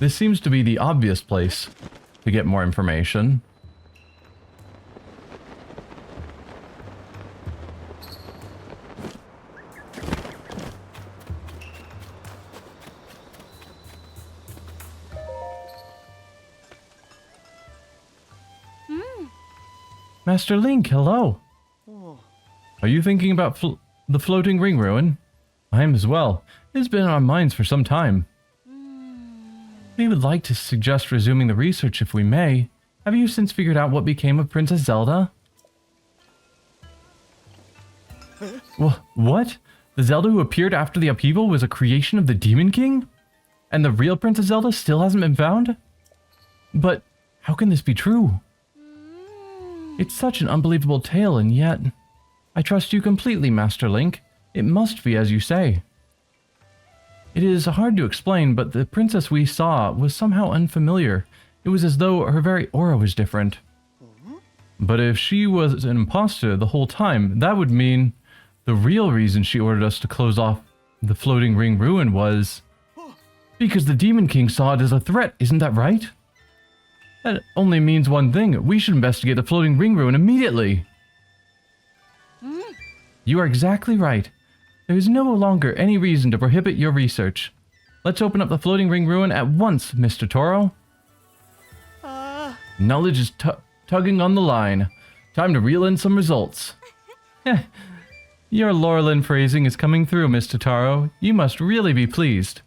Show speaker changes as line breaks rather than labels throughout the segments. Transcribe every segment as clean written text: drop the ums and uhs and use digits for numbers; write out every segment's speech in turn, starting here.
This seems to be the obvious place to get more information. Master Link, hello. Are you thinking about the floating ring ruin? I am as well. It has been on our minds for some time. We would like to suggest resuming the research if we may. Have you since figured out what became of Princess Zelda? What? The Zelda who appeared after the upheaval was a creation of the Demon King? And the real Princess Zelda still hasn't been found? But how can this be true? It's such an unbelievable tale, and yet... I trust you completely, Master Link. It must be as you say. It is hard to explain, but the princess we saw was somehow unfamiliar. It was as though her very aura was different. But if she was an imposter the whole time, that would mean the real reason she ordered us to close off the floating ring ruin was... because the Demon King saw it as a threat, isn't that right? That only means one thing. We should investigate the floating ring ruin immediately. You are exactly right. There is no longer any reason to prohibit your research. Let's open up the floating ring ruin at once, Mr. Toro. Knowledge is tugging on the line. Time to reel in some results. Your Laurelin phrasing is coming through, Mr. Taro. You must really be pleased.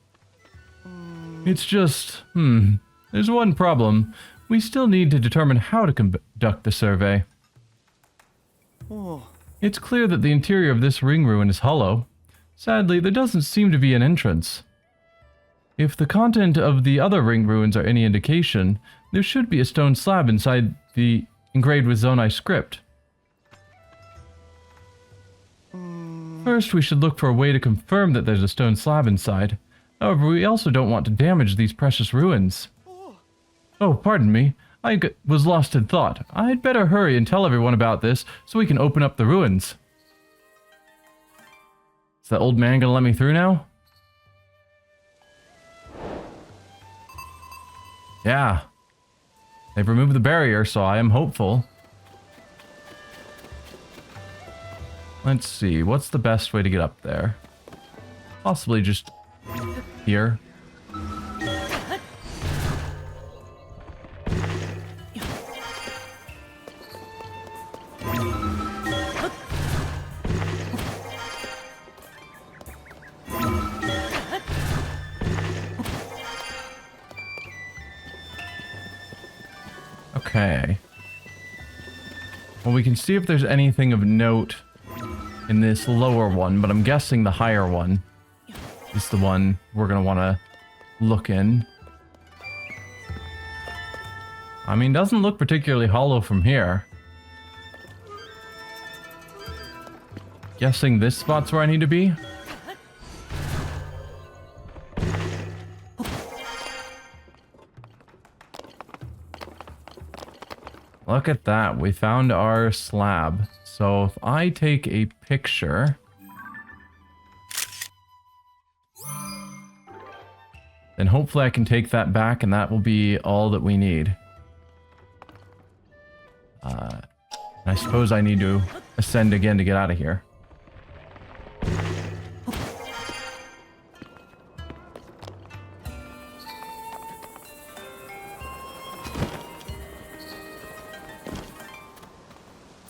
It's just, there's one problem. We still need to determine how to conduct the survey. It's clear that the interior of this ring ruin is hollow. Sadly, there doesn't seem to be an entrance. If the content of the other ring ruins are any indication, there should be a stone slab inside the engraved with Zonai script. First, we should look for a way to confirm that there's a stone slab inside. However, we also don't want to damage these precious ruins. Oh, pardon me. I was lost in thought. I'd better hurry and tell everyone about this so we can open up the ruins. Is that old man gonna let me through now? Yeah. They've removed the barrier, so I am hopeful. Let's see, what's the best way to get up there? Possibly just here. Okay. Well, we can see if there's anything of note in this lower one, but I'm guessing the higher one is the one we're going to want to look in. I mean, doesn't look particularly hollow from here. Guessing this spot's where I need to be? Look at that, we found our slab. So if I take a picture, then hopefully I can take that back and that will be all that we need. I suppose I need to ascend again to get out of here.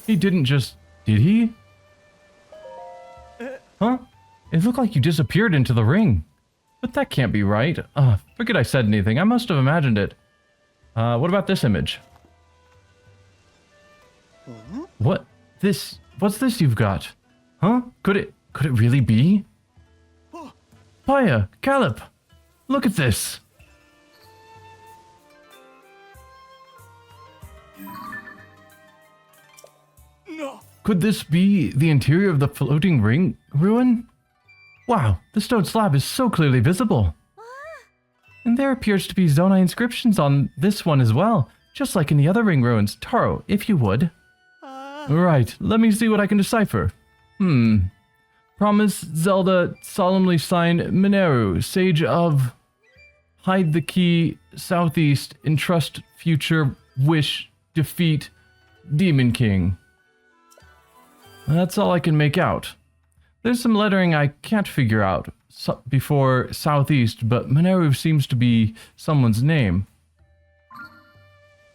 He didn't just... Did he? Huh? It looked like you disappeared into the ring. But that can't be right. Forget I said anything. I must have imagined it. What about this image? What? This... What's this you've got? Huh? Could it really be? Paya, Calip, look at this.
No.
Could this be the interior of the floating ring ruin? Wow, the stone slab is so clearly visible. And there appears to be Zonai inscriptions on this one as well, just like in the other ring ruins. Taro, if you would. Right, let me see what I can decipher. Promise Zelda solemnly signed Mineru, Sage of Hide the key, southeast, entrust future, wish, defeat, Demon King. That's all I can make out. There's some lettering I can't figure out before southeast, but Mineru seems to be someone's name.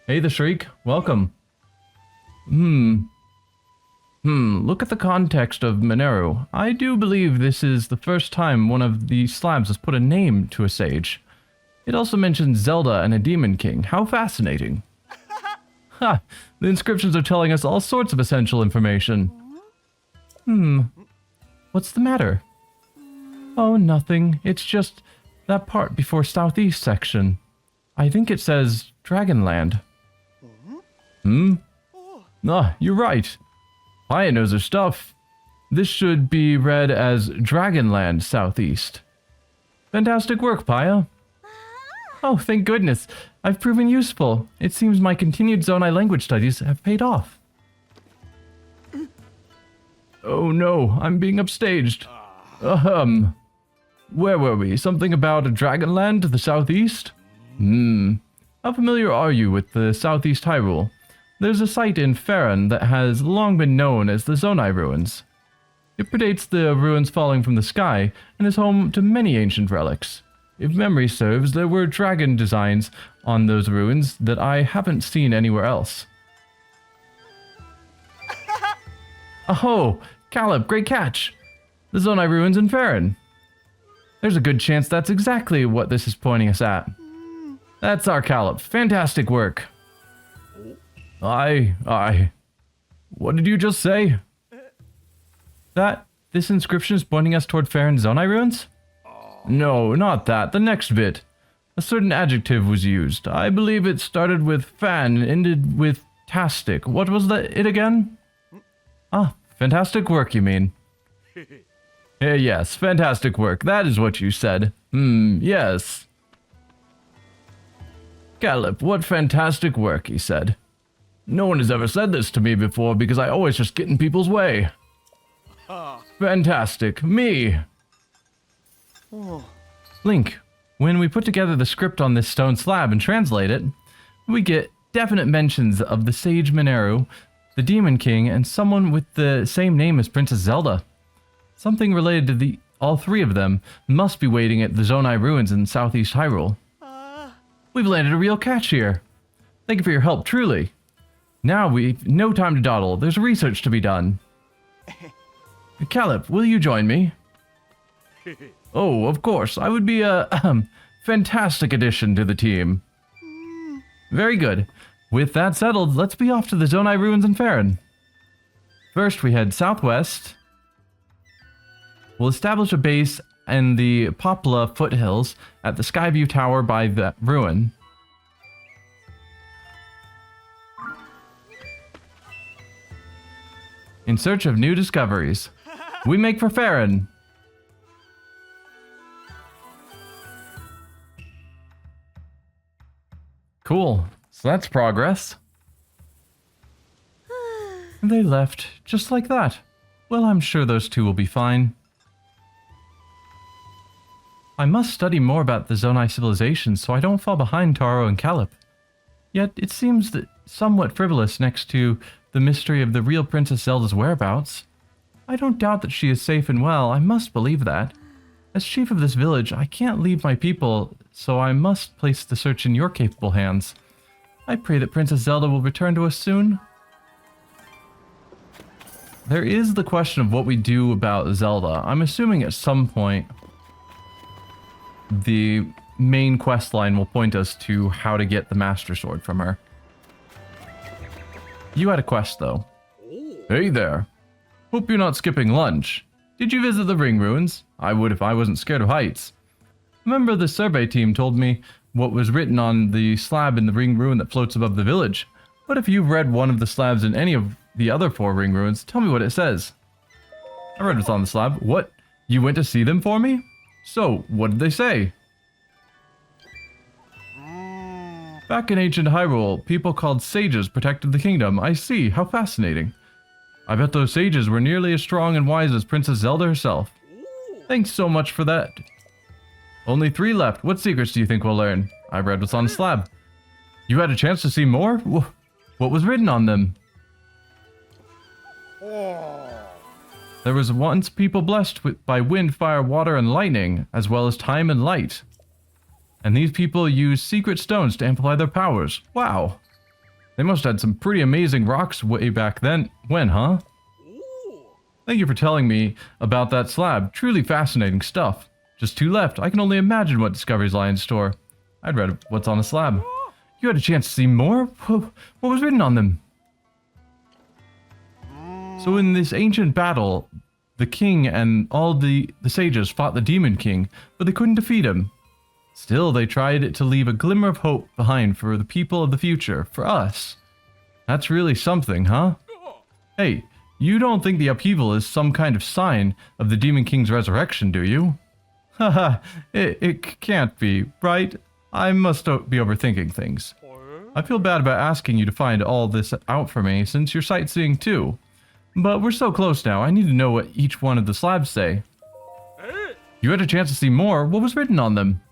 Hey, the Shriek. Welcome. Look at the context of Mineru. I do believe this is the first time one of the slabs has put a name to a sage. It also mentions Zelda and a Demon King. How fascinating. Ha! The inscriptions are telling us all sorts of essential information. What's the matter? Oh, nothing. It's just that part before southeast section. I think it says Dragonland. Ah, you're right. Paya knows her stuff. This should be read as Dragonland Southeast. Fantastic work, Paya. Oh, thank goodness. I've proven useful. It seems my continued Zonai language studies have paid off. Oh no, I'm being upstaged. Where were we? Something about a Dragonland to the southeast? How familiar are you with the southeast Hyrule? There's a site in Faron that has long been known as the Zonai Ruins. It predates the ruins falling from the sky and is home to many ancient relics. If memory serves, there were dragon designs on those ruins that I haven't seen anywhere else. Oh, Caleb, great catch! The Zonai Ruins in Faron. There's a good chance that's exactly what this is pointing us at. That's our Caleb. Fantastic work. Aye. What did you just say? That this inscription is pointing us toward Faron Zonai Ruins? No, not that. The next bit. A certain adjective was used. I believe it started with fan and ended with tastic. What was it again? Ah, fantastic work, you mean? Yes, fantastic work. That is what you said. Yes. Caleb, what fantastic work, he said. No one has ever said this to me before because I always just get in people's way. Fantastic. Me. Link, when we put together the script on this stone slab and translate it, we get definite mentions of the Sage Mineru, the Demon King, and someone with the same name as Princess Zelda. Something related to all three of them must be waiting at the Zonai Ruins in southeast Hyrule. We've landed a real catch here. Thank you for your help, truly. Now we've no time to dawdle. There's research to be done. Caleb, will you join me? Oh, of course. I would be a fantastic addition to the team. Very good. With that settled, let's be off to the Zonai Ruins in Faron. First, we head southwest. We'll establish a base in the Popla foothills at the Skyview Tower by the ruin. In search of new discoveries, we make for Faron. Cool. So that's progress. And they left just like that. Well, I'm sure those two will be fine. I must study more about the Zonai civilization so I don't fall behind Taro and Caleb. Yet it seems that somewhat frivolous next to the mystery of the real Princess Zelda's whereabouts. I don't doubt that she is safe and well, I must believe that. As chief of this village, I can't leave my people, so I must place the search in your capable hands. I pray that Princess Zelda will return to us soon. There is the question of what we do about Zelda. I'm assuming at some point the main quest line will point us to how to get the Master Sword from her. You had a quest, though. Hey there. Hope you're not skipping lunch. Did you visit the Ring Ruins? I would if I wasn't scared of heights. A member of the survey team told me what was written on the slab in the Ring Ruin that floats above the village. But if you've read one of the slabs in any of the other 4 Ring Ruins, tell me what it says. I read what's on the slab. What? You went to see them for me? So, what did they say? Back in ancient Hyrule, people called sages protected the kingdom. I see. How fascinating. I bet those sages were nearly as strong and wise as Princess Zelda herself. Thanks so much for that. Only 3 left. What secrets do you think we'll learn? I read what's on the slab. You had a chance to see more? What was written on them? There was once people blessed by wind, fire, water, and lightning, as well as time and light. And these people used secret stones to amplify their powers. Wow. They must have had some pretty amazing rocks way back then. When, huh? Thank you for telling me about that slab. Truly fascinating stuff. Just 2 left. I can only imagine what discoveries lie in store. I'd read what's on the slab. You had a chance to see more? What was written on them? So in this ancient battle, the king and all the sages fought the Demon King, but they couldn't defeat him. Still, they tried to leave a glimmer of hope behind for the people of the future, for us. That's really something, huh? Hey, you don't think the upheaval is some kind of sign of the Demon King's resurrection, do you? Haha, it can't be, right? I must be overthinking things. I feel bad about asking you to find all this out for me, since you're sightseeing too. But we're so close now, I need to know what each one of the slabs say. You had a chance to see more. What was written on them?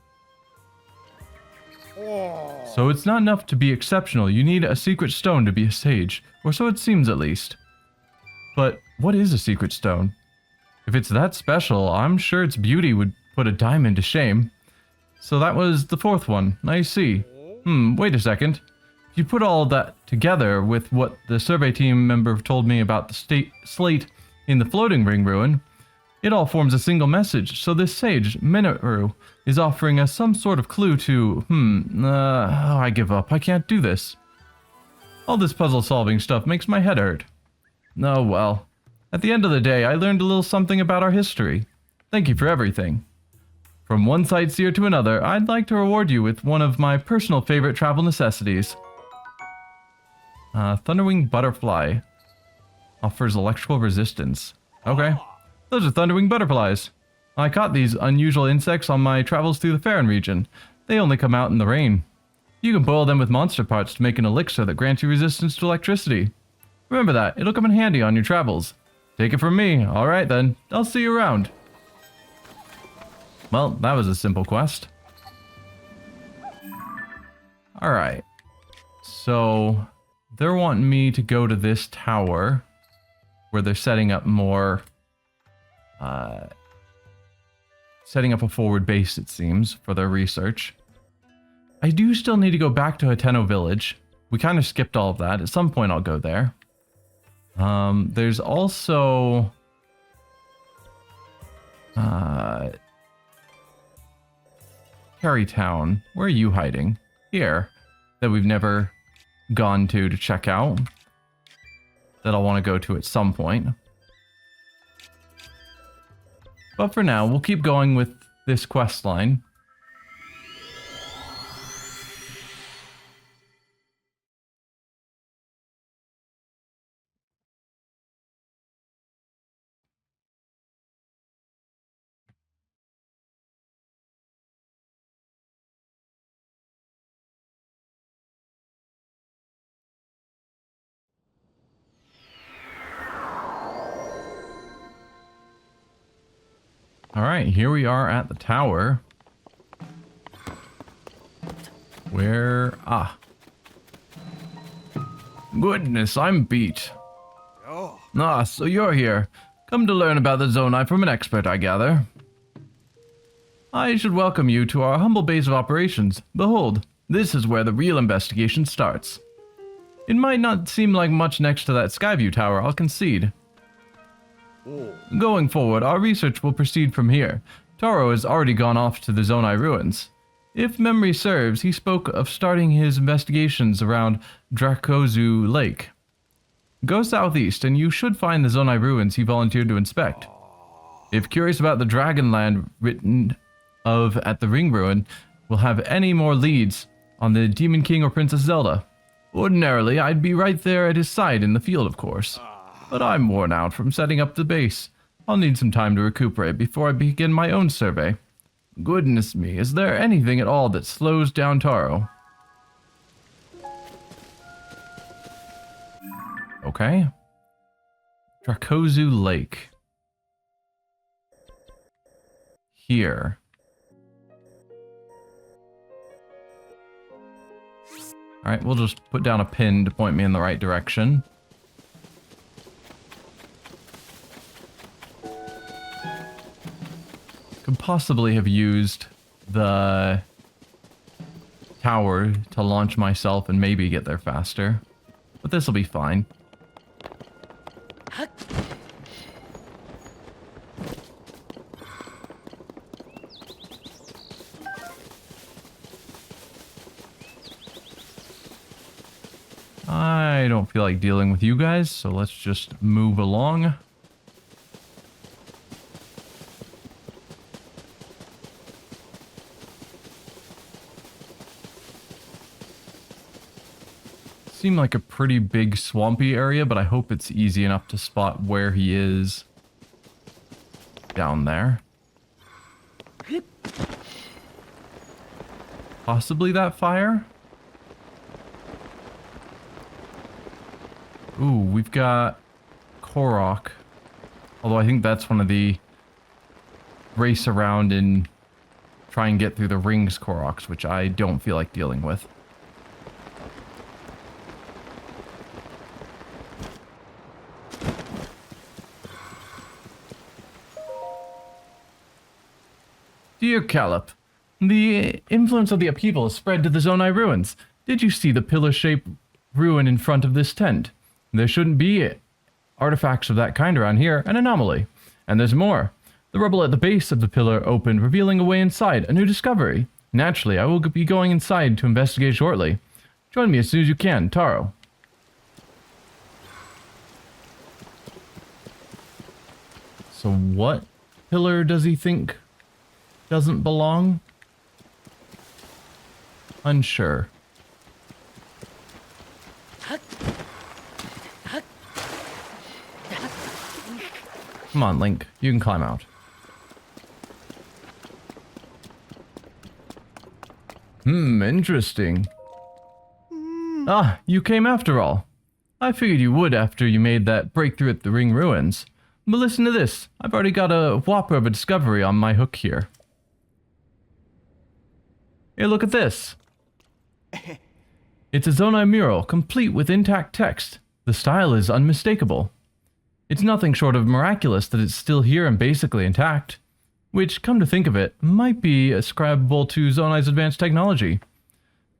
So it's not enough to be exceptional, you need a secret stone to be a sage, or so it seems at least. But what is a secret stone? If it's that special, I'm sure its beauty would put a diamond to shame. So that was the 4th one, I see. Wait a second. If you put all that together with what the survey team member told me about the slate in the floating ring ruin, it all forms a single message. So this sage, Minoru, is offering us some sort of clue to, I give up. I can't do this. All this puzzle solving stuff makes my head hurt. Oh well. At the end of the day, I learned a little something about our history. Thank you for everything. From one sightseer to another, I'd like to reward you with one of my personal favorite travel necessities. Thunderwing Butterfly. Offers electrical resistance. Okay. Those are Thunderwing Butterflies. I caught these unusual insects on my travels through the Faron region. They only come out in the rain. You can boil them with monster parts to make an elixir that grants you resistance to electricity. Remember that, it'll come in handy on your travels. Take it from me. Alright then, I'll see you around. Well, that was a simple quest. Alright. So, they're wanting me to go to this tower where they're setting up more... setting up a forward base, it seems, for their research. I do still need to go back to Hateno Village. We kind of skipped all of that. At some point, I'll go there. There's also... Carytown. Where are you hiding? Here. That we've never gone to check out. That I'll want to go to at some point. But for now, we'll keep going with this quest line. Alright, here we are at the tower. Where... Goodness, I'm beat. So you're here. Come to learn about the Zonai from an expert, I gather. I should welcome you to our humble base of operations. Behold, this is where the real investigation starts. It might not seem like much next to that Skyview tower, I'll concede. Going forward, our research will proceed from here. Taro has already gone off to the Zonai ruins. If memory serves, he spoke of starting his investigations around Dracozu Lake. Go southeast and you should find the Zonai ruins he volunteered to inspect. If curious about the Dragonland written of at the Ring Ruin, will have any more leads on the Demon King or Princess Zelda. Ordinarily, I'd be right there at his side in the field, of course. But I'm worn out from setting up the base. I'll need some time to recuperate before I begin my own survey. Goodness me, is there anything at all that slows down Taro? Okay. Dracozu Lake. Here. Alright, we'll just put down a pin to point me in the right direction. Could possibly have used the tower to launch myself and maybe get there faster. But this will be fine. I don't feel like dealing with you guys, so let's just move along. Seemed like a pretty big swampy area, but I hope it's easy enough to spot where he is down there. Possibly that fire? Ooh, we've got Korok. Although I think that's one of the race around and try and get through the rings Koroks, which I don't feel like dealing with. Dear Calip, the influence of the upheaval has spread to the Zonai ruins. Did you see the pillar-shaped ruin in front of this tent? There shouldn't be artifacts of that kind around here, an anomaly. And there's more. The rubble at the base of the pillar opened, revealing a way inside, a new discovery. Naturally, I will be going inside to investigate shortly. Join me as soon as you can, Taro. So what pillar does he think doesn't belong? Unsure. Come on, Link. You can climb out. Interesting. Ah, you came after all. I figured you would after you made that breakthrough at the ring ruins. But listen to this. I've already got a whopper of a discovery on my hook here. Hey, look at this. It's a Zonai mural, complete with intact text. The style is unmistakable. It's nothing short of miraculous that it's still here and basically intact. Which, come to think of it, might be ascribable to Zonai's advanced technology.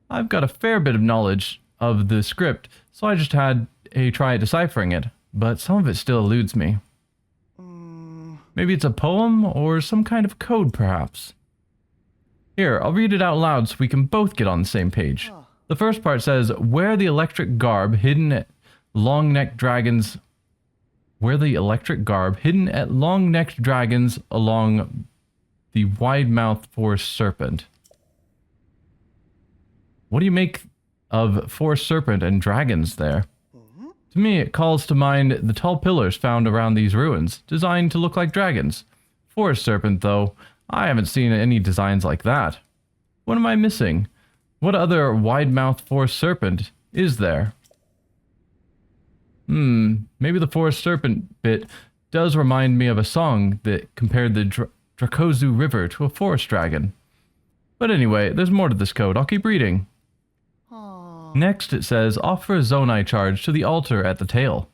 I've got a fair bit of knowledge of the script, so I just had a try at deciphering it, but some of it still eludes me. Maybe it's a poem or some kind of code, perhaps. Here, I'll read it out loud so we can both get on the same page. The first part says, Where the electric garb hidden at long-necked dragons along the wide-mouthed forest serpent. What do you make of forest serpent and dragons there? To me, it calls to mind the tall pillars found around these ruins, designed to look like dragons. Forest serpent, though, I haven't seen any designs like that. What am I missing? What other wide-mouthed forest serpent is there? Maybe the forest serpent bit does remind me of a song that compared the Drakozu River to a forest dragon. But anyway, there's more to this code. I'll keep reading. Next, it says, offer a Zonai charge to the altar at the tail.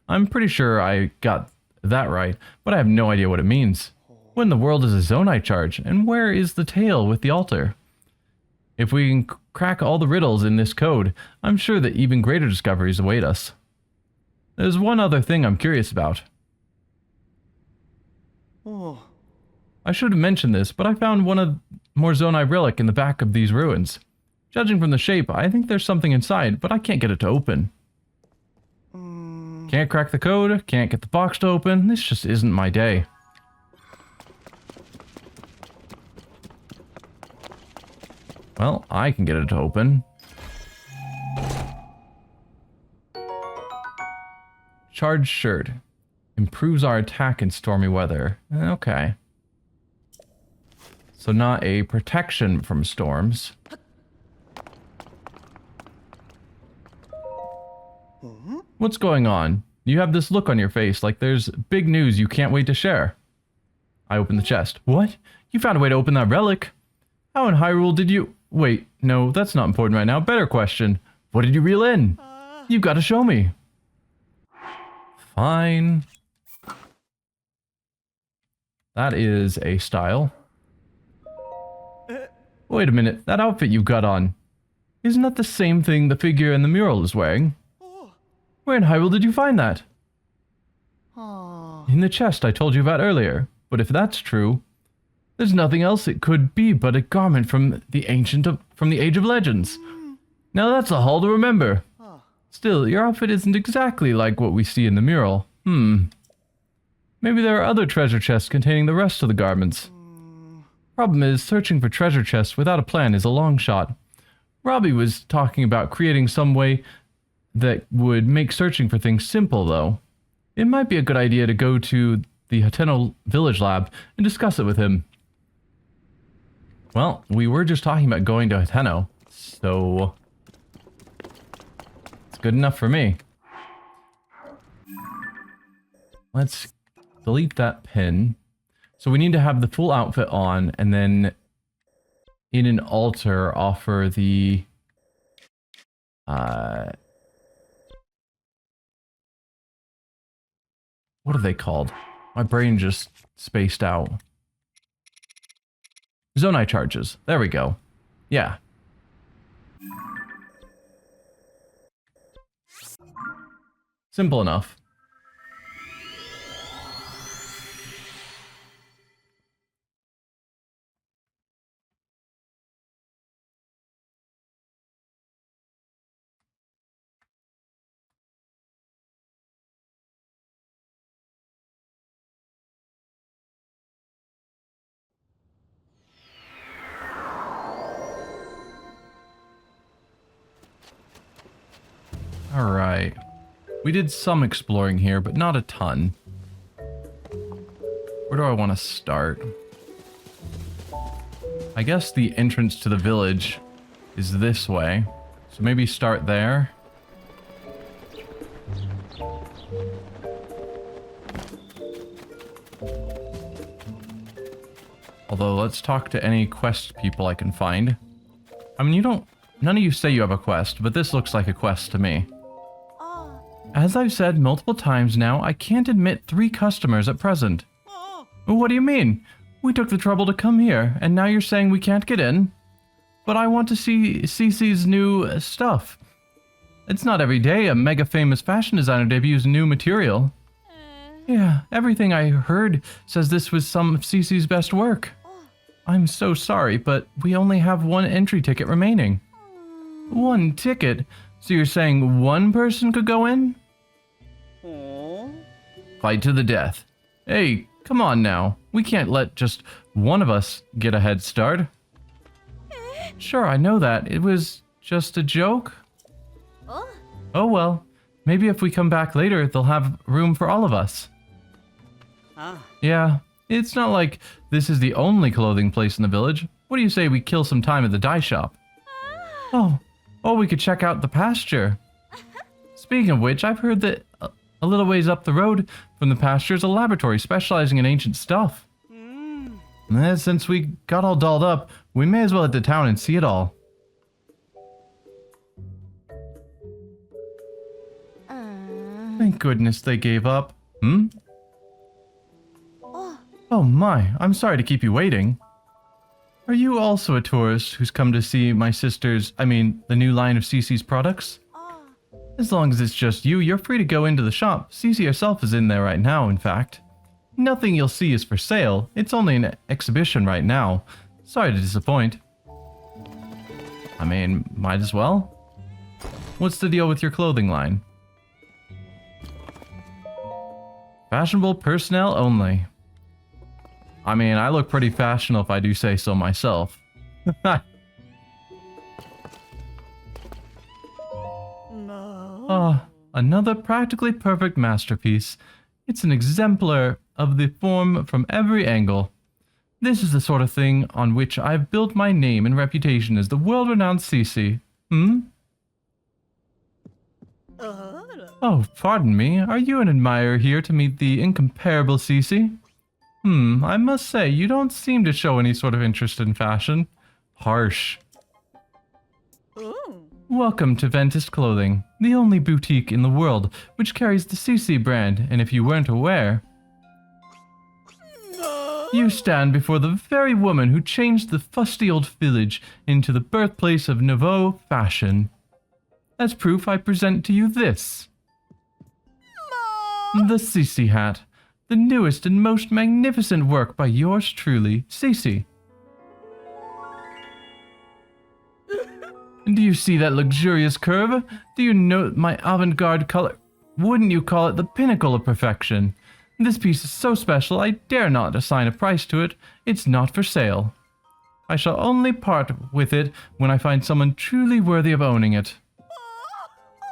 I'm pretty sure I got that right, but I have no idea what it means. What in the world is a Zonai charge, and where is the tail with the altar? If we can crack all the riddles in this code, I'm sure that even greater discoveries await us. There's one other thing I'm curious about. I should have mentioned this, but I found more Zonai relic in the back of these ruins. Judging from the shape, I think there's something inside, but I can't get it to open. Can't crack the code, can't get the box to open. This just isn't my day. Well, I can get it to open. Charged shirt. Improves our attack in stormy weather. Okay. So not a protection from storms. What's going on? You have this look on your face like there's big news you can't wait to share. I open the chest. What? You found a way to open that relic? How in Hyrule did you... Wait, no, that's not important right now. Better question. What did you reel in? You've got to show me. Fine. That is a style. Wait a minute, that outfit you've got on. Isn't that the same thing the figure in the mural is wearing? Where in Hyrule did you find that? In the chest I told you about earlier. But if that's true, there's nothing else it could be but a garment from the Age of Legends. Now that's a haul to remember. Still, your outfit isn't exactly like what we see in the mural. Maybe there are other treasure chests containing the rest of the garments. Problem is, searching for treasure chests without a plan is a long shot. Robbie was talking about creating some way that would make searching for things simple, though. It might be a good idea to go to the Hateno village lab and discuss it with him. Well, we were just talking about going to Hateno, so it's good enough for me. Let's delete that pin. So we need to have the full outfit on, and then in an altar offer the what are they called? My brain just spaced out. Zonai charges. There we go. Yeah. Simple enough. Alright. We did some exploring here, but not a ton. Where do I want to start? I guess the entrance to the village is this way. So maybe start there. Although, let's talk to any quest people I can find. I mean, none of you say you have a quest, but this looks like a quest to me. As I've said multiple times now, I can't admit 3 customers at present. What do you mean? We took the trouble to come here, and now you're saying we can't get in? But I want to see Cece's new stuff. It's not every day a mega famous fashion designer debuts new material. Yeah, everything I heard says this was some of Cece's best work. I'm so sorry, but we only have 1 entry ticket remaining. 1 ticket? So you're saying 1 person could go in? Fight to the death. Hey, come on now. We can't let just one of us get a head start. Sure, I know that. It was just a joke. Oh well. Maybe if we come back later, they'll have room for all of us. Yeah, it's not like this is the only clothing place in the village. What do you say we kill some time at the dye shop? Oh, we could check out the pasture. Speaking of which, I've heard that a little ways up the road from the pasture is a laboratory specializing in ancient stuff. Since we got all dolled up, we may as well head to town and see it all. Thank goodness they gave up. Oh my, I'm sorry to keep you waiting. Are you also a tourist who's come to see my sister's, the new line of Cece's products? As long as it's just you, you're free to go into the shop. Cece herself is in there right now, in fact. Nothing you'll see is for sale. It's only an exhibition right now. Sorry to disappoint. Might as well. What's the deal with your clothing line? Fashionable personnel only. I look pretty fashionable if I do say so myself. Another practically perfect masterpiece. It's an exemplar of the form from every angle. This is the sort of thing on which I've built my name and reputation as the world-renowned Cece. Oh, pardon me. Are you an admirer here to meet the incomparable Cece? I must say, you don't seem to show any sort of interest in fashion. Harsh. Welcome to Ventus Clothing, the only boutique in the world which carries the CC brand, and if you weren't aware, you stand before the very woman who changed the fusty old village into the birthplace of nouveau fashion. As proof, I present to you this. The CC hat, the newest and most magnificent work by yours truly, CC. Do you see that luxurious curve? Do you note my avant-garde color? Wouldn't you call it the pinnacle of perfection? This piece is so special I dare not assign a price to it. It's not for sale. I shall only part with it when I find someone truly worthy of owning it.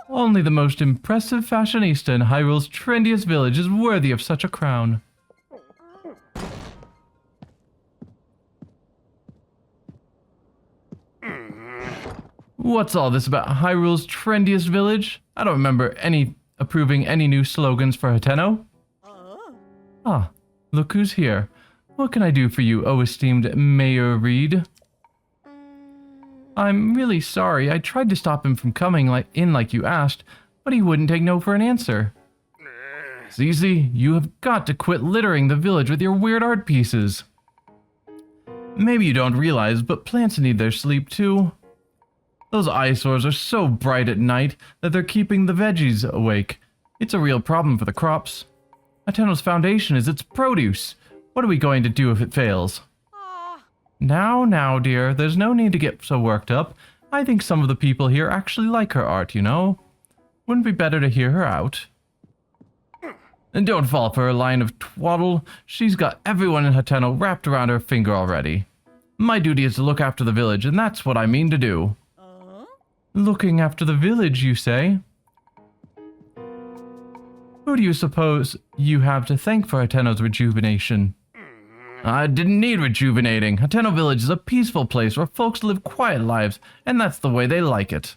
Only the most impressive fashionista in Hyrule's trendiest village is worthy of such a crown. What's all this about Hyrule's trendiest village? I don't remember approving any new slogans for Hateno. Ah, look who's here. What can I do for you, oh esteemed Mayor Reed? I'm really sorry. I tried to stop him from coming in like you asked, but he wouldn't take no for an answer. Zizi, you have got to quit littering the village with your weird art pieces. Maybe you don't realize, but plants need their sleep too. Those eyesores are so bright at night that they're keeping the veggies awake. It's a real problem for the crops. Ateno's foundation is its produce. What are we going to do if it fails? Now, dear, there's no need to get so worked up. I think some of the people here actually like her art, you know. Wouldn't it be better to hear her out? And don't fall for her line of twaddle. She's got everyone in Hateno wrapped around her finger already. My duty is to look after the village, and that's what I mean to do. Looking after the village, you say? Who do you suppose you have to thank for Hateno's rejuvenation? I didn't need rejuvenating. Hateno Village is a peaceful place where folks live quiet lives, and that's the way they like it.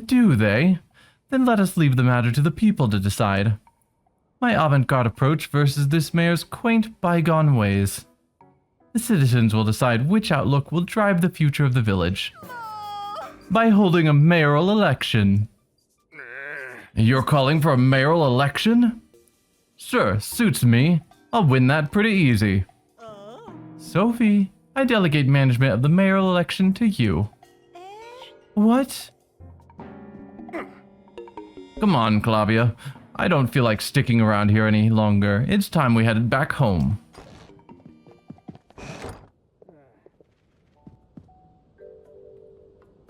Do they? Then let us leave the matter to the people to decide. My avant-garde approach versus this mayor's quaint bygone ways. The citizens will decide which outlook will drive the future of the village. By holding a mayoral election. You're calling for a mayoral election? Sure, suits me. I'll win that pretty easy. Sophie, I delegate management of the mayoral election to you. What? Come on, Clavia. I don't feel like sticking around here any longer. It's time we headed back home.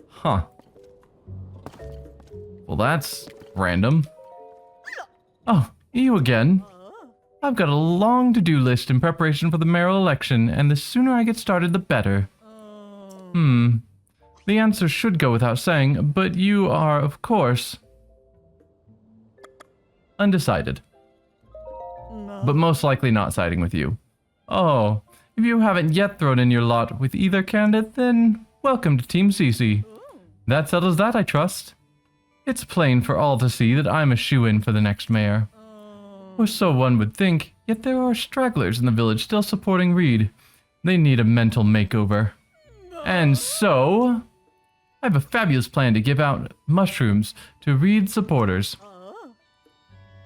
Huh. Well, that's random. Oh, you again. I've got a long to-do list in preparation for the mayoral election, and the sooner I get started, the better. The answer should go without saying, but you are, of course, undecided. But most likely not siding with you. Oh, if you haven't yet thrown in your lot with either candidate, then welcome to Team CC. That settles that, I trust. It's plain for all to see that I'm a shoo-in for the next mayor. Or so one would think, yet there are stragglers in the village still supporting Reed. They need a mental makeover. And so, I have a fabulous plan to give out mushrooms to Reed supporters.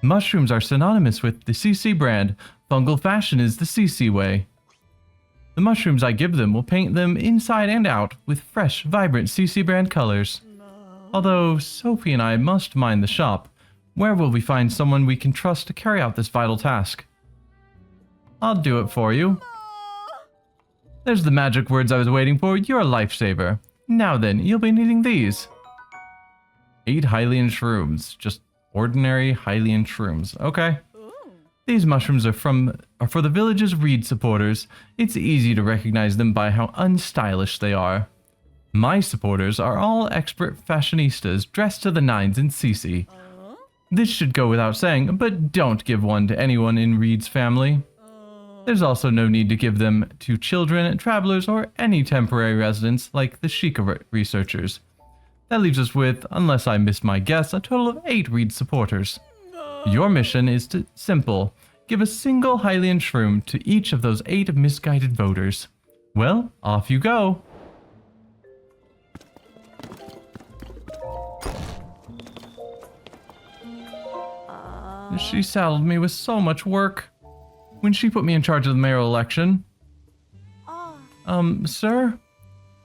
Mushrooms are synonymous with the CC brand. Fungal fashion is the CC way. The mushrooms I give them will paint them inside and out with fresh, vibrant CC brand colors. Although Sophie and I must mind the shop, where will we find someone we can trust to carry out this vital task? I'll do it for you. There's the magic words I was waiting for. You're a lifesaver. Now then, you'll be needing these. 8 Hylian shrooms. Just ordinary Hylian shrooms. Okay. These mushrooms are for the village's Reed supporters. It's easy to recognize them by how unstylish they are. My supporters are all expert fashionistas dressed to the nines in CC. This should go without saying, but don't give one to anyone in Reed's family. There's also no need to give them to children, travelers, or any temporary residents like the Sheikah researchers. That leaves us with, unless I miss my guess, a total of 8 Reed supporters. Your mission is simple. Give a single Hylian shroom to each of those 8 misguided voters. Well, off you go. She saddled me with so much work when she put me in charge of the mayoral election. Sir?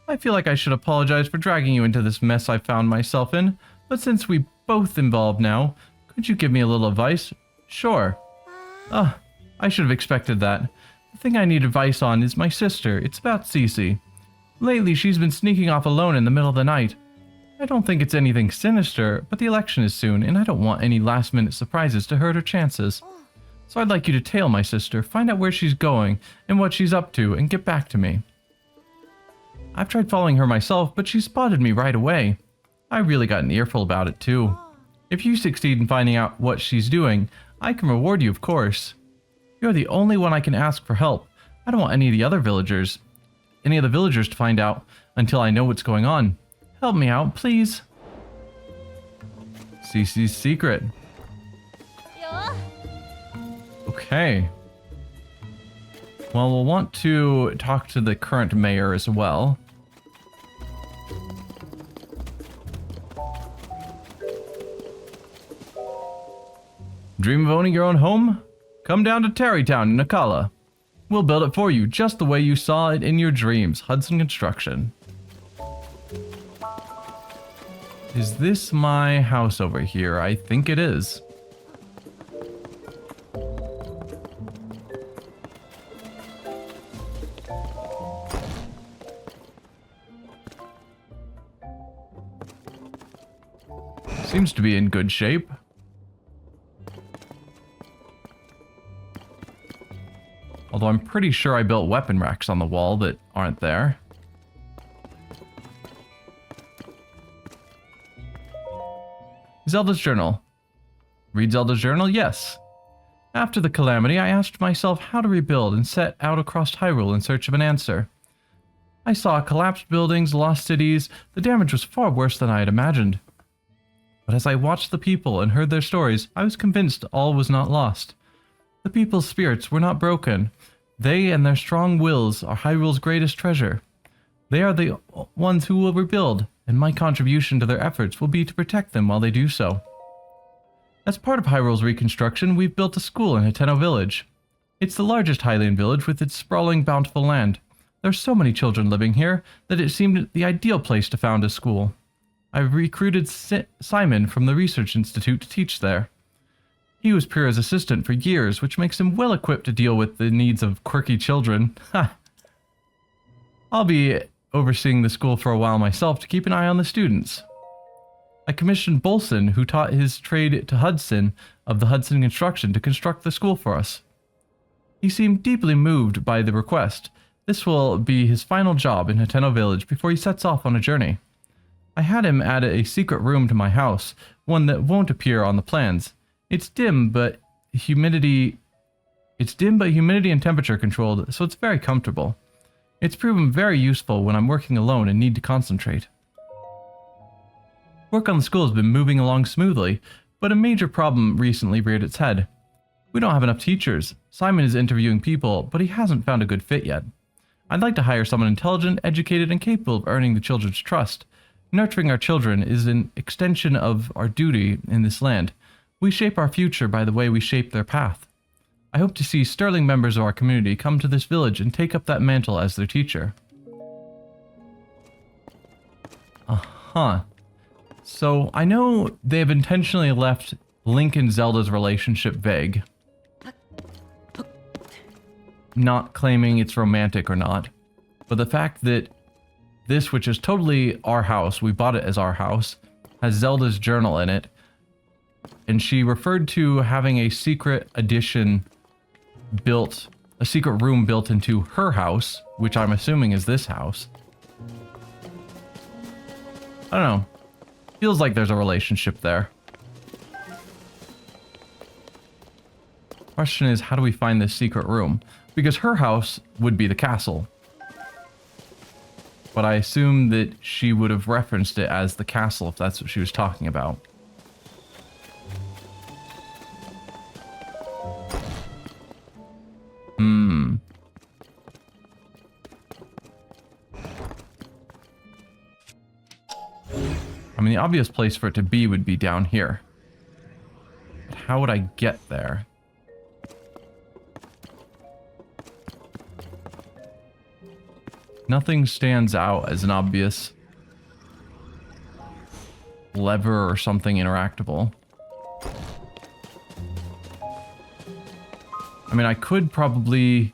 I feel like I should apologize for dragging you into this mess I found myself in, but since we both involved now, could you give me a little advice? Sure. I should have expected that. The thing I need advice on is my sister. It's about Cece. Lately, she's been sneaking off alone in the middle of the night. I don't think it's anything sinister, but the election is soon, and I don't want any last-minute surprises to hurt her chances. So I'd like you to tail my sister, find out where she's going and what she's up to, and get back to me. I've tried following her myself, but she spotted me right away. I really got an earful about it, too. If you succeed in finding out what she's doing, I can reward you, of course. You're the only one I can ask for help. I don't want any of the villagers to find out until I know what's going on. Help me out, please. Cece's secret. Okay. Well, we'll want to talk to the current mayor as well. Dream of owning your own home? Come down to Terrytown in Akala. We'll build it for you just the way you saw it in your dreams. Hudson Construction. Is this my house over here? I think it is. Seems to be in good shape. Although I'm pretty sure I built weapon racks on the wall that aren't there. Zelda's journal. Read Zelda's journal? Yes. After the calamity, I asked myself how to rebuild and set out across Hyrule in search of an answer. I saw collapsed buildings, lost cities. The damage was far worse than I had imagined. But as I watched the people and heard their stories, I was convinced all was not lost. The people's spirits were not broken. They and their strong wills are Hyrule's greatest treasure. They are the ones who will rebuild, and my contribution to their efforts will be to protect them while they do so. As part of Hyrule's reconstruction, we've built a school in Hateno Village. It's the largest Hylian village with its sprawling, bountiful land. There are so many children living here that it seemed the ideal place to found a school. I recruited Simon from the Research Institute to teach there. He was Pyrrha's assistant for years, which makes him well equipped to deal with the needs of quirky children. I'll be overseeing the school for a while myself to keep an eye on the students. I commissioned Bolson, who taught his trade to Hudson of the Hudson Construction, to construct the school for us. He seemed deeply moved by the request. This will be his final job in Hateno Village before he sets off on a journey. I had him add a secret room to my house, one that won't appear on the plans. It's dim, but humidity and temperature controlled, so it's very comfortable. It's proven very useful when I'm working alone and need to concentrate. Work on the school has been moving along smoothly, but a major problem recently reared its head. We don't have enough teachers. Simon is interviewing people, but he hasn't found a good fit yet. I'd like to hire someone intelligent, educated, and capable of earning the children's trust. Nurturing our children is an extension of our duty in this land. We shape our future by the way we shape their path. I hope to see sterling members of our community come to this village and take up that mantle as their teacher. So, I know they have intentionally left Link and Zelda's relationship vague. Not claiming it's romantic or not. But the fact that this, which is totally our house, we bought it as our house, has Zelda's journal in it. And she referred to having a secret addition built, a secret room built into her house, which I'm assuming is this house. I don't know. Feels like there's a relationship there. Question is, how do we find this secret room? Because her house would be the castle. But I assume that she would have referenced it as the castle if that's what she was talking about. I mean, the obvious place for it to be would be down here. But how would I get there? Nothing stands out as an obvious lever or something interactable. I mean, I could probably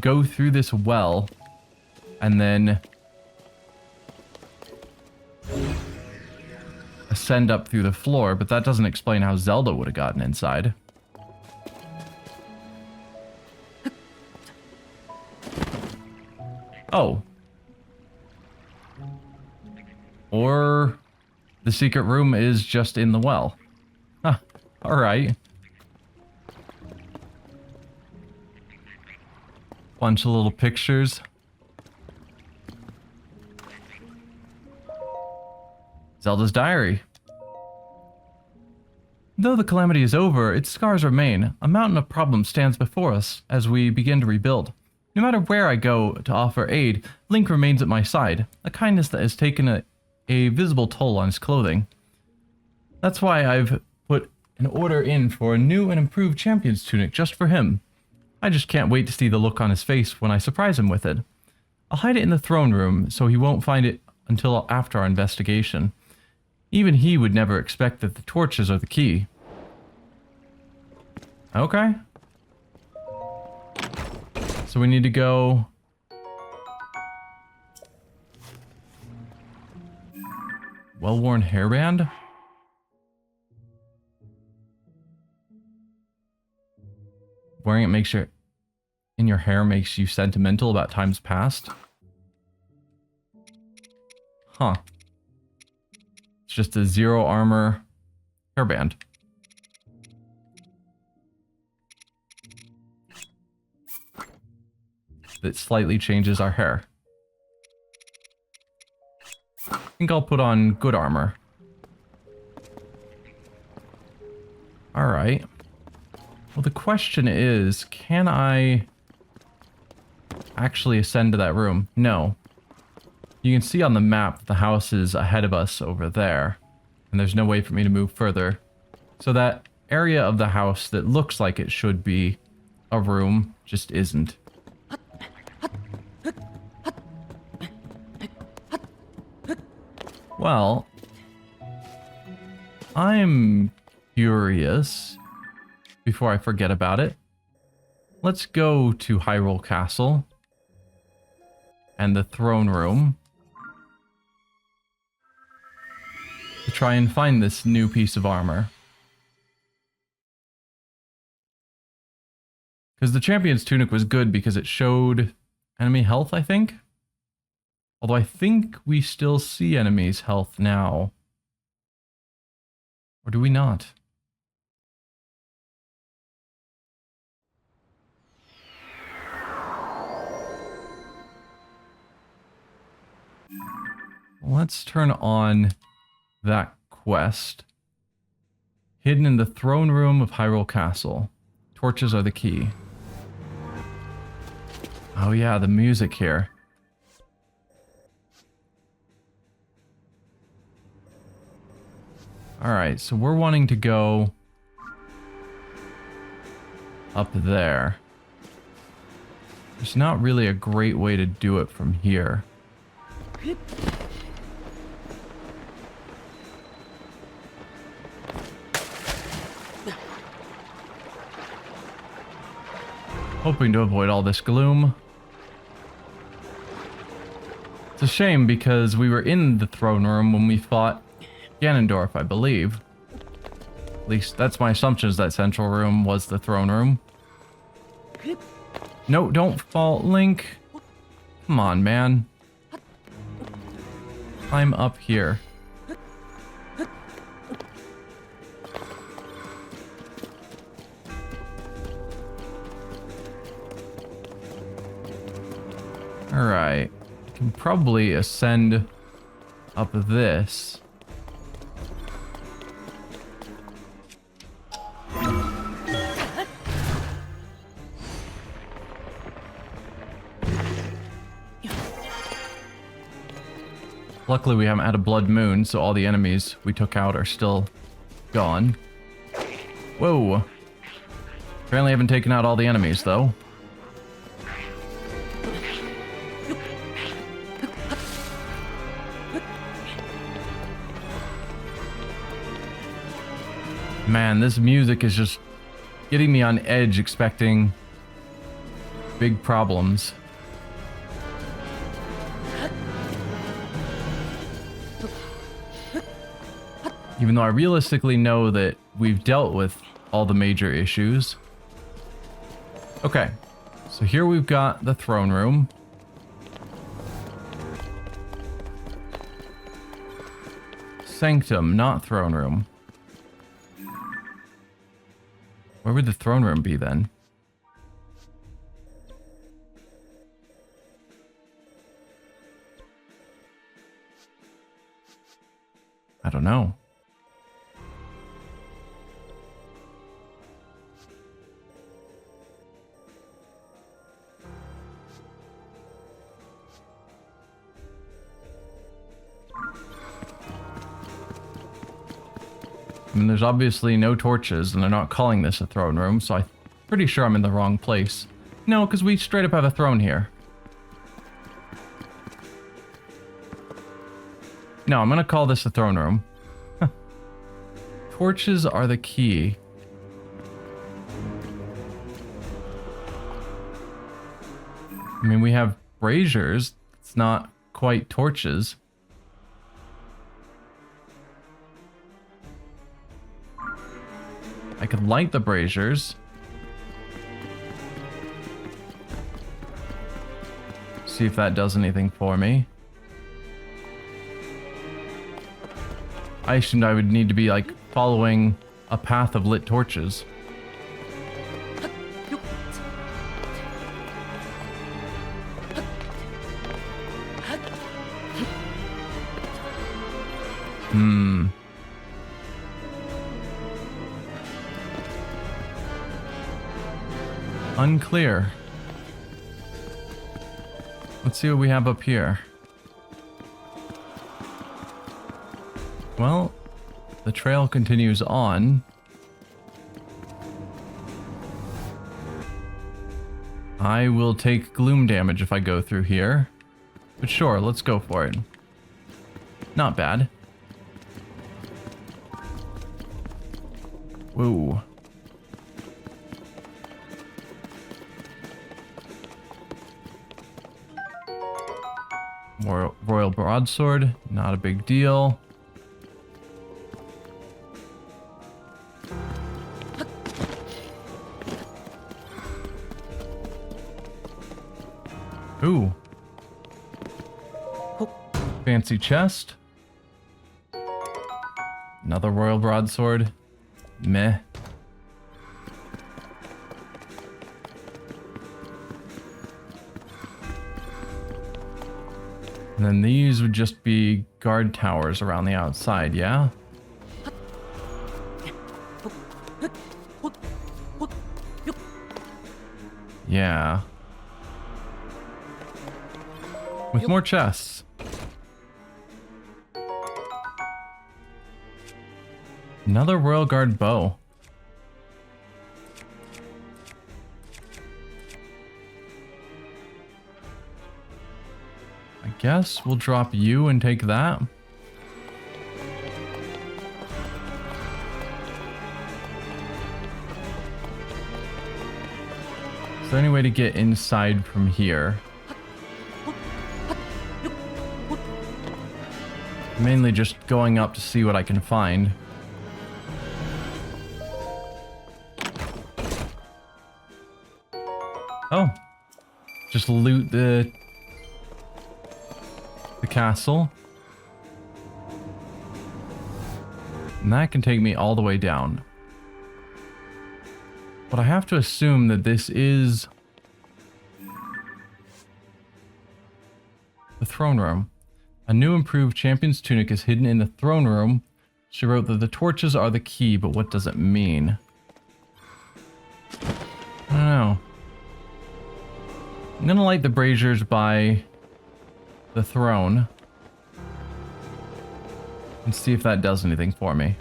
go through this well and then ascend up through the floor, but that doesn't explain how Zelda would have gotten inside. Oh. Or the secret room is just in the well. Huh. Alright. Bunch of little pictures. Zelda's diary. Though the calamity is over, its scars remain. A mountain of problems stands before us as we begin to rebuild. No matter where I go to offer aid, Link remains at my side, a kindness that has taken a visible toll on his clothing. That's why I've put an order in for a new and improved champion's tunic just for him. I just can't wait to see the look on his face when I surprise him with it. I'll hide it in the throne room so he won't find it until after our investigation. Even he would never expect that the torches are the key. Okay. So we need to go... Well-worn hairband? Wearing it makes your... in your hair makes you sentimental about times past? Huh. It's just a 0 armor hairband. That slightly changes our hair. I think I'll put on good armor. Alright. Well, the question is, can I actually ascend to that room? No. You can see on the map the house is ahead of us over there, and there's no way for me to move further. So that area of the house that looks like it should be a room just isn't. Well, I'm curious, before I forget about it. Let's go to Hyrule Castle and the throne room to try and find this new piece of armor. Because the champion's tunic was good because it showed enemy health, I think? Although I think we still see enemies' health now. Or do we not? Let's turn on that quest. Hidden in the throne room of Hyrule Castle. Torches are the key. Oh yeah, the music here. Alright, so we're wanting to go up there. There's not really a great way to do it from here. Hoping to avoid all this gloom. It's a shame because we were in the throne room when we fought Ganondorf, I believe. At least that's my assumption, is that central room was the throne room. No, don't fall, Link. Come on, man. Climb up here. Alright. I can probably ascend up this. Luckily we haven't had a blood moon, so all the enemies we took out are still gone. Whoa. Apparently I haven't taken out all the enemies, though. Man, this music is just getting me on edge, expecting big problems. Even though I realistically know that we've dealt with all the major issues. Okay, so here we've got the throne room. Sanctum, not throne room. Where would the throne room be then? I don't know. I mean, there's obviously no torches, and they're not calling this a throne room, so I'm pretty sure I'm in the wrong place. No, because we straight up have a throne here. No, I'm going to call this a throne room. Huh. Torches are the key. I mean, we have braziers. It's not quite torches. I could light the braziers. See if that does anything for me. I assumed I would need to be, like, following a path of lit torches. Unclear. Let's see what we have up here. Well, the trail continues on. I will take gloom damage if I go through here. But sure, let's go for it. Not bad. Whoa. Royal broadsword, not a big deal. Ooh. Fancy chest. Another royal broadsword. Meh. And then these would just be guard towers around the outside, yeah? Yeah. With more chests. Another Royal Guard bow. I guess we'll drop you and take that. Is there any way to get inside from here? Mainly just going up to see what I can find. Oh. Just loot the castle. And that can take me all the way down. But I have to assume that this is the throne room. A new improved champion's tunic is hidden in the throne room. She wrote that the torches are the key, but what does it mean? I don't know. I'm gonna light the braziers by the throne and see if that does anything for me.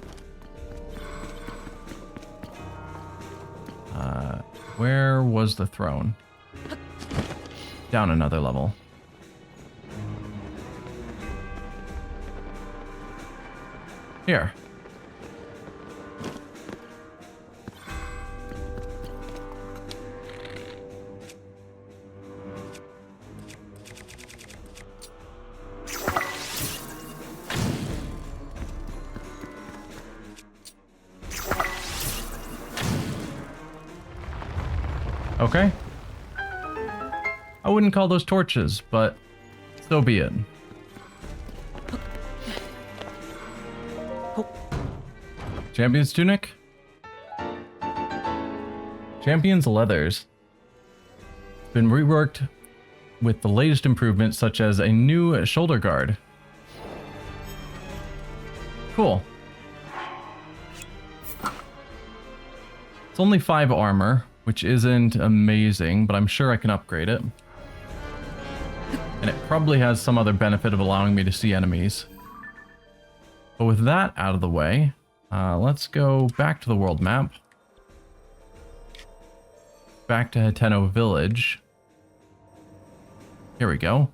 Where was the throne? Down another level. Here. Okay. I wouldn't call those torches, but so be it. Champion's tunic? Champion's leathers. Been reworked with the latest improvements such as a new shoulder guard. Cool. It's only 5 armor, which isn't amazing, but I'm sure I can upgrade it. And it probably has some other benefit of allowing me to see enemies. But with that out of the way, let's go back to the world map. Back to Hateno Village. Here we go.